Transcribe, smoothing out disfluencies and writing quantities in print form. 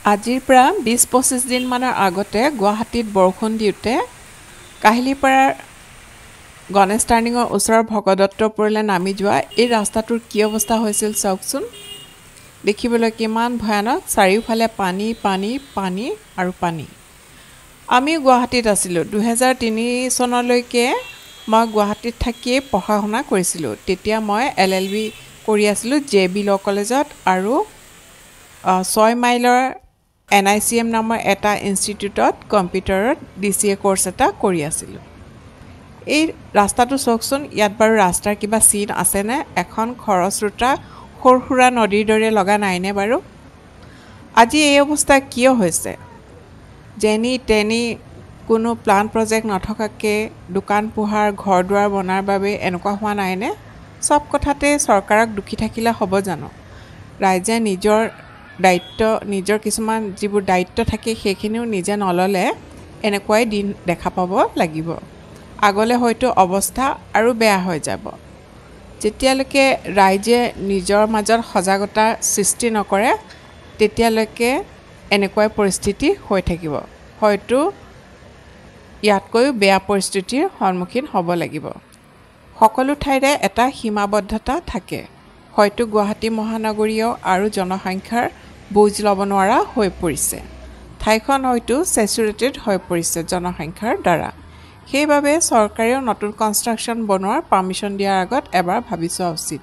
আজিৰ পৰা 20-25 দিন মানৰ আগতে গুৱাহাটীত বৰষুণ দিওঁতে কাহিলীপাৰাৰ গণেশ টাৰ্ণিঙৰ ওচৰৰ ভগদত্তপুৰলৈ নামি যোৱা এই ৰাস্তাটোৰ কি অৱস্থা হৈছিল চাওকচোন। দেখিবলৈ কিমান ভয়ানক, চাৰিওফালে পানী পানী পানী আৰু পানী। আমি গুৱাহাটীত আছিলোঁ 2003 চনলৈকে মই গুৱাহাটীত থাকিয়ে পঢ়া শুনা কৰিছিলোঁ। তেতিয়া মই LLB কৰি আছিলোঁ JB ল কলেজত আৰু 6 মাইলৰ NICM নামৰ এটা ইনষ্টিটিউটত কম্পিউটাৰত DCA কোৰ্চ এটা কৰি আছিলোঁ। এই ৰাস্তাটো চাওকচোন, ইয়াত বাৰু ৰাস্তাৰ কিবা চিন আছেনে? এখন খৰস্ৰোতা সৰসুৰা নদীৰ দৰে লগা নাইনে বাৰু? আজি এই অৱস্থা কিয় হৈছে? যেনি তেনি কোনো প্লান প্ৰজেক্ট নথকাকৈ দোকান পোহাৰ ঘৰ দুৱাৰ বনাৰ বাবে এনেকুৱা হোৱা নাইনে? সব কথাতে চৰকাৰক দুখী থাকিলে হ'ব জানো? ৰাইজে নিজৰ দায়িত্ব, নিজৰ কিছুমান যিবোৰ দায়িত্ব থাকে সেইখিনিও নিজে নল'লে এনেকুৱাই দিন দেখা পাব লাগিব। আগলৈ হয়তো অৱস্থা আৰু বেয়া হৈ যাব। যেতিয়ালৈকে ৰাইজে নিজৰ মাজত সজাগতা সৃষ্টি নকৰে তেতিয়ালৈকে এনেকুৱাই পৰিস্থিতি হৈ থাকিব। হয়তো ইয়াতকৈও বেয়া পৰিস্থিতিৰ সন্মুখীন হ'ব লাগিব। সকলো ঠাইৰে এটা সীমাবদ্ধতা থাকে। হয়তো গুৱাহাটী মহানগৰীয় আৰু জনসংখ্যাৰ বুজ ল'ব নোৱাৰা হৈ পৰিছে। ঠাইখন হয়তো চেচুৰেটেড হৈ পৰিছে জনসংখ্যাৰ দ্বাৰা। সেইবাবে চৰকাৰেও নতুন কনষ্ট্ৰাকশ্যন বনোৱাৰ পাৰ্মিশ্যন দিয়াৰ আগত এবাৰ ভাবি চোৱা উচিত।